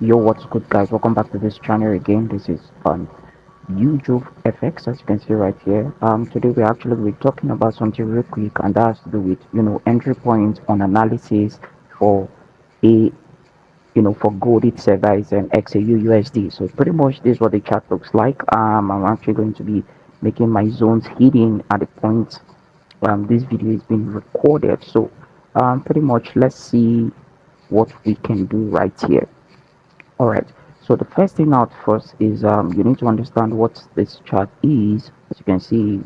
Yo, what's good, guys? Welcome back to this channel again. This is YouTube FX, as you can see right here. Today we're actually talking about something real quick, and that has to do with entry points on analysis for a for gold itself, that is an XAUUSD. So pretty much this is what the chart looks like. I'm actually going to be making my zones hidden at the point this video is being recorded. So pretty much let's see what we can do right here. All right. So the first thing out first is you need to understand what this chart is. As you can see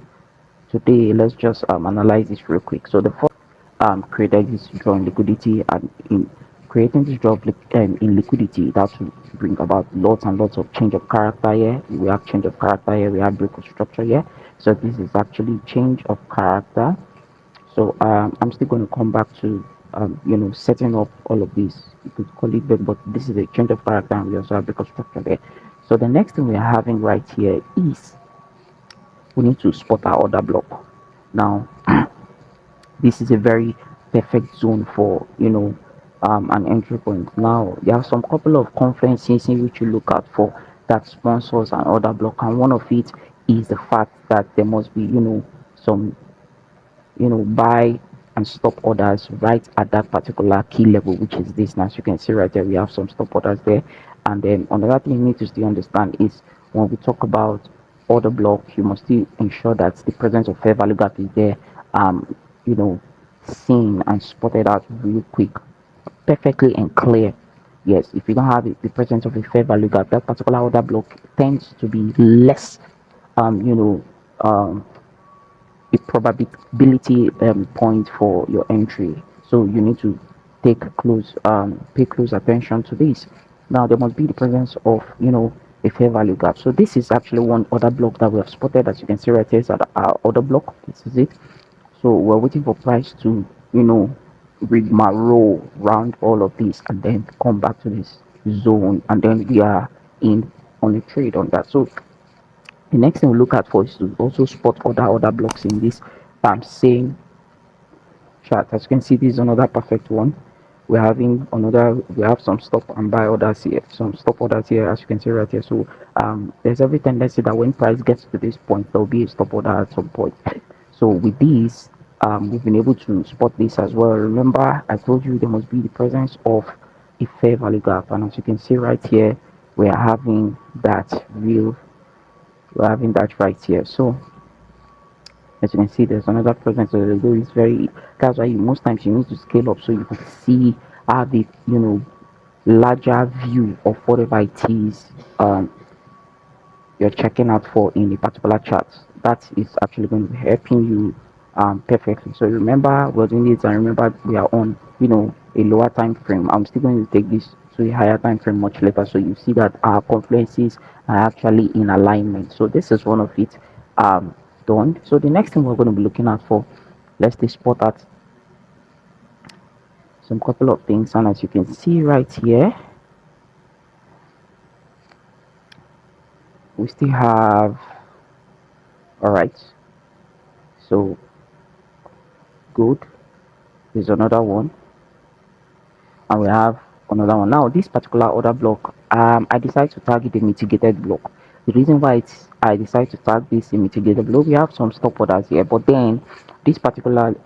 today, let's just analyze this real quick. So the first created this draw in liquidity, and in creating this draw in liquidity, that will bring about lots and lots of change of character here. We have change of character here. We have break of structure here. So this is actually change of character. So I'm still going to come back to setting up all of this. You could call it that, but this is a change of character, and we also have the structure there. So the next thing we're having right here is we need to spot our order block. Now this is a very perfect zone for an entry point. Now there are some couple of conferences in which you look out for that sponsors an order block, and one of it is the fact that there must be some buy and stop orders right at that particular key level, which is this. Now, as you can see right there, we have some stop orders there. And then another thing you need to still understand is when we talk about order block, you must still ensure that the presence of fair value gap is there, you know, seen and spotted out real quick, perfectly and clear. Yes, if you don't have the presence of a fair value gap, that particular order block tends to be less, um, you know, um, a probability point for your entry. So you need to pay close attention to this. Now there must be the presence of a fair value gap. So this is actually one other block that we have spotted. As you can see right here is our other block. This is it. So we're waiting for price to rigmarole round all of this and then come back to this zone, and then we are in on a trade on that. So the next thing we look at for is to also spot other blocks in this same chart. As you can see, this is another perfect one. We have some stop and buy orders here, some stop orders here, as you can see right here. So there's every tendency that when price gets to this point, there'll be a stop order at some point. So with these, we've been able to spot this as well. Remember, I told you there must be the presence of a fair value gap, and as you can see right here, we are having that real we're having that right here. So as you can see, there's another presence. So the logo is very, that's why most times you need to scale up so you can see how the larger view of whatever it is you're checking out for in a particular chart. That is actually going to be helping you perfectly. So remember we're doing this, and remember we are on a lower time frame. I'm still going to take this to a higher time frame much later, so you see that our confluences are actually in alignment. So this is one of it done. So the next thing we're going to be looking at for, let's take spot at some couple of things, and as you can see right here, we still have, all right, so good, there's another one, and we have another one. Now this particular order block, I decided to target the mitigated block. The reason why I decided to tag this a mitigated block, we have some stop orders here, but then this particular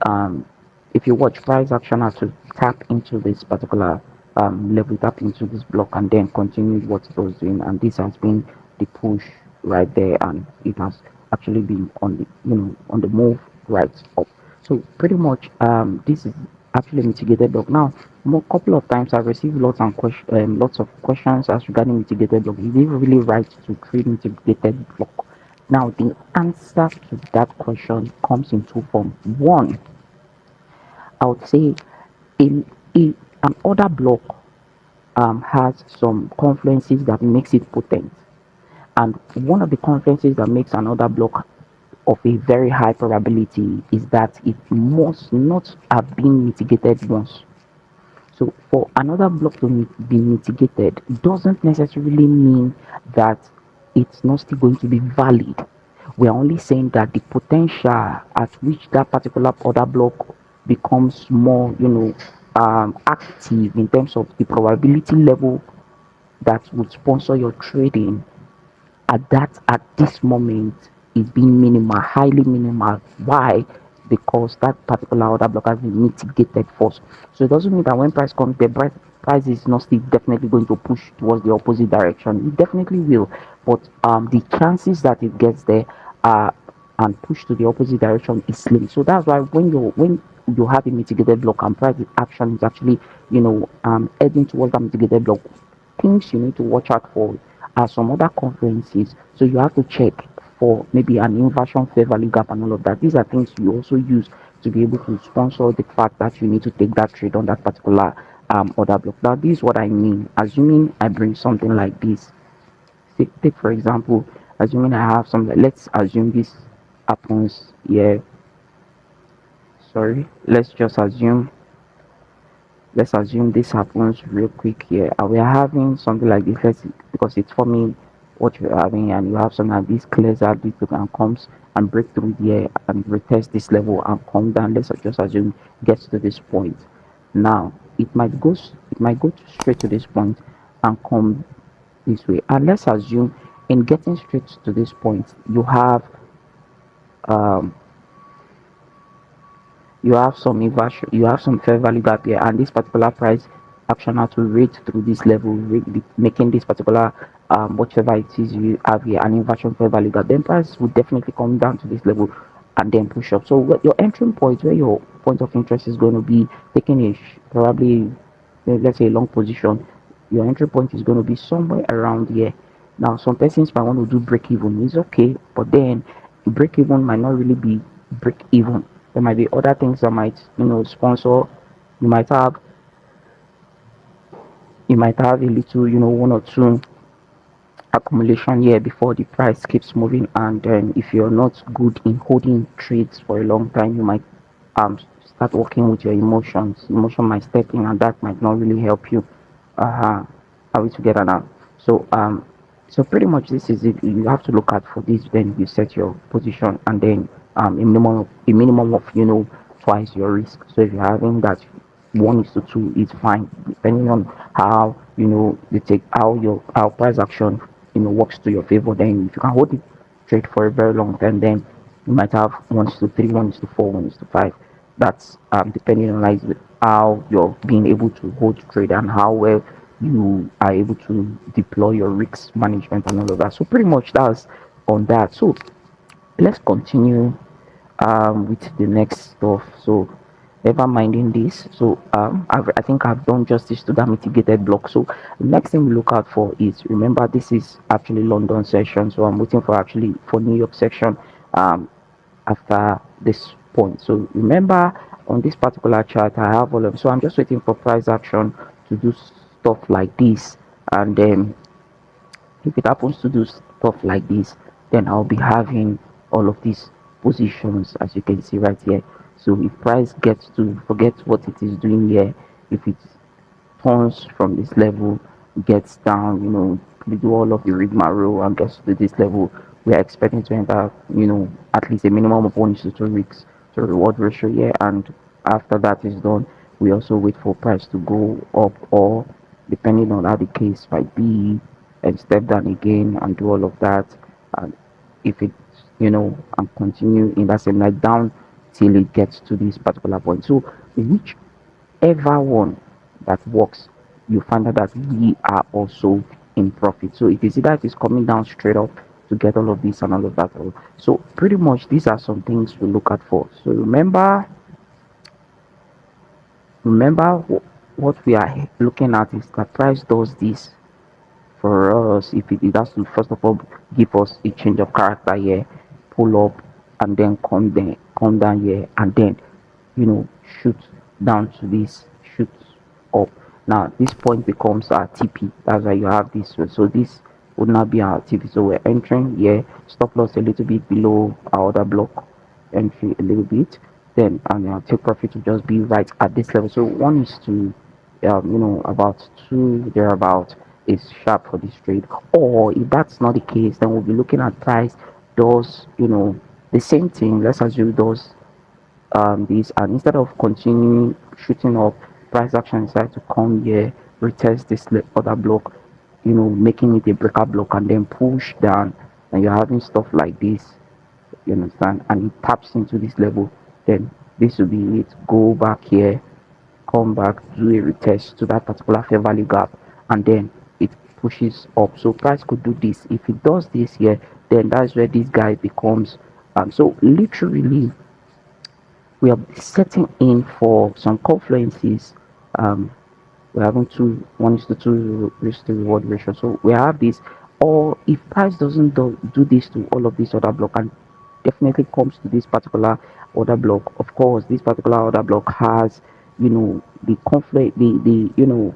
if you watch, price action has to tap into this particular level, tap into this block, and then continue what it was doing, and this has been the push right there, and it has actually been on the on the move right up. So pretty much this is actually mitigated block. Now more couple of times I've received lots of questions as regarding mitigated block. Is it really right to create mitigated block? Now the answer to that question comes in two forms. One, I would say in an order block has some confluences that makes it potent, and one of the confluences that makes an order block of a very high probability is that it must not have been mitigated once. So for another block to be mitigated doesn't necessarily mean that it's not still going to be valid. We are only saying that the potential at which that particular order block becomes more, active in terms of the probability level that would sponsor your trading at this moment is being minimal, highly minimal. Why? Because that particular order block has been mitigated first. So it doesn't mean that when price comes, the price is not still definitely going to push towards the opposite direction. It definitely will, but the chances that it gets there are and push to the opposite direction is slim. So that's why when you have a mitigated block and price action is actually heading towards that mitigated block, things you need to watch out for are some other conferences. So you have to check for maybe an inversion fair value gap and all of that. These are things you also use to be able to sponsor the fact that you need to take that trade on that particular order block. Now, this is what I mean. Assuming I bring something like this, take for example, assuming I have something, let's assume this happens here. Sorry, let's assume this happens real quick here and we are having something like this. Let's because it's for me what you're having, and you have something like this clears out this and comes and break through there and retest this level and come down. Let's just assume gets to this point. Now it might go straight to this point and come this way, and let's assume in getting straight to this point um you have some fair value gap here, and this particular price action had to rate through this level, making this particular whatever it is you have here an inversion fair value gap. Then price would definitely come down to this level and then push up. So your entering point, where your point of interest is going to be taking a probably let's say a long position, your entry point is going to be somewhere around here. Now, some persons might want to do break even. It's okay, but then break even might not really be break even. There might be other things that might, sponsor. You might have, you might have a little, one or two accumulation here before the price keeps moving. And then if you're not good in holding trades for a long time, you might start working with your emotions. Emotion might step in, and that might not really help you. Are we together now? So pretty much this is it. You have to look at for this. Then you set your position, and then a minimum of twice your risk. So if you're having that 1:2 is fine, depending on how you take how price action works to your favor. Then if you can hold it trade for a very long time, then you might have 1:3, 1:4, 1:5. That's depending on like how you're being able to hold trade and how well you are able to deploy your risk management and all of that. So pretty much that's on that. So let's continue with the next stuff. So never minding this. So I think I've done justice to that mitigated block. So the next thing we look out for is, remember, this is actually London session, so I'm waiting for New York section after this point. So remember, on this particular chart I have all of, so I'm just waiting for price action to do stuff like this, and then if it happens to do stuff like this, then I'll be having all of these positions as you can see right here. So if price gets to forget what it is doing here, if it turns from this level, gets down, we do all of the rigmarole and gets to this level, we are expecting to enter, at least a minimum of 1:2 weeks to reward ratio here. And after that is done, we also wait for price to go up, or depending on how the case might be, and step down again and do all of that. And if it, and continue in that same like down till it gets to this particular point. So which everyone that works, you find out that we are also in profit. So it is either it is coming down straight up to get all of this and all of that. So pretty much these are some things to look at for. So remember what we are looking at is that price does this for us. If it has to first of all give us a change of character here, pull up and then come down here, and then shoot down to this, shoot up. Now this point becomes our TP. That's why you have this one. So this would not be our TP. So we're entering here, stop loss a little bit below our other block, entry a little bit, then and take profit to just be right at this level. So one is to about two thereabout is sharp for this trade. Or if that's not the case, then we'll be looking at price does the same thing. Let's assume does this, and instead of continuing shooting up, price action decide to come here, retest this other block, making it a breaker block and then push down, and you're having stuff like this, you understand, and it taps into this level, then this will be it. Go back here, come back, do a retest to that particular fair value gap, and then it pushes up. So price could do this. If it does this here, then that's where this guy becomes. So literally, we are setting in for some confluences. Um, we're having one is to two risk to reward ratio. So we have this, or if price doesn't do this to all of this other block and definitely comes to this particular order block, of course, this particular order block has, the conflict, the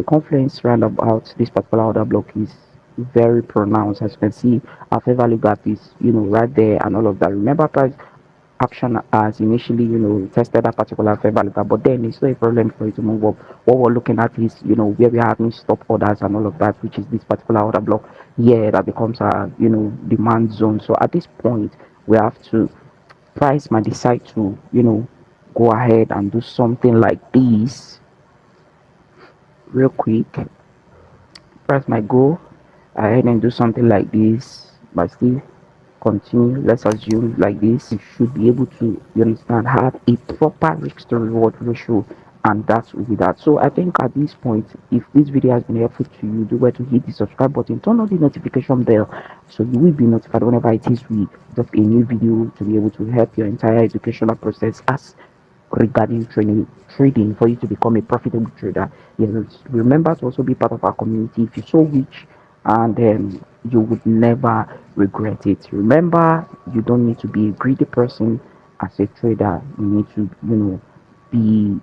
confluence roundabout this particular order block is very pronounced. As you can see, our fair value gap is, right there and all of that. Remember, price action as initially, tested that particular fair value gap, but then it's not a problem for it to move up. What we're looking at is, where we're having stop orders and all of that, which is this particular order block here that becomes a, demand zone. So at this point, we have to price might decide to, go ahead and do something like this real quick. Price might go ahead and do something like this, but still continue. Let's assume like this. You should be able to, you understand, have a proper risk to reward ratio, and that will be that. So I think at this point, if this video has been helpful to you, do well to hit the subscribe button, turn on the notification bell, so you will be notified whenever it is we drop a new video, to be able to help your entire educational process as regarding trading for you to become a profitable trader. Yes, remember to also be part of our community if you so wish, and you would never regret it. Remember, you don't need to be a greedy person as a trader. You need to, be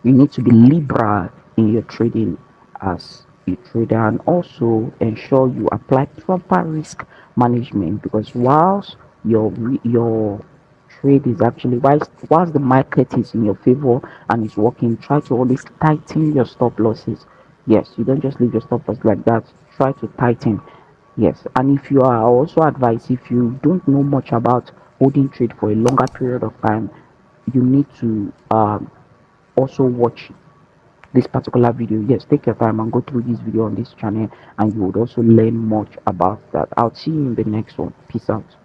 you need to be liberal in your trading as a trader, and also ensure you apply proper risk management, because whilst your trade is actually, whilst the market is in your favor and is working, try to always tighten your stop losses. Yes, you don't just leave your stop loss like that. Try to tighten. Yes, and if you are also advised, if you don't know much about holding trade for a longer period of time, you need to also watch this particular video. Yes, take your time and go through this video on this channel, and you would also learn much about that. I'll see you in the next one. Peace out.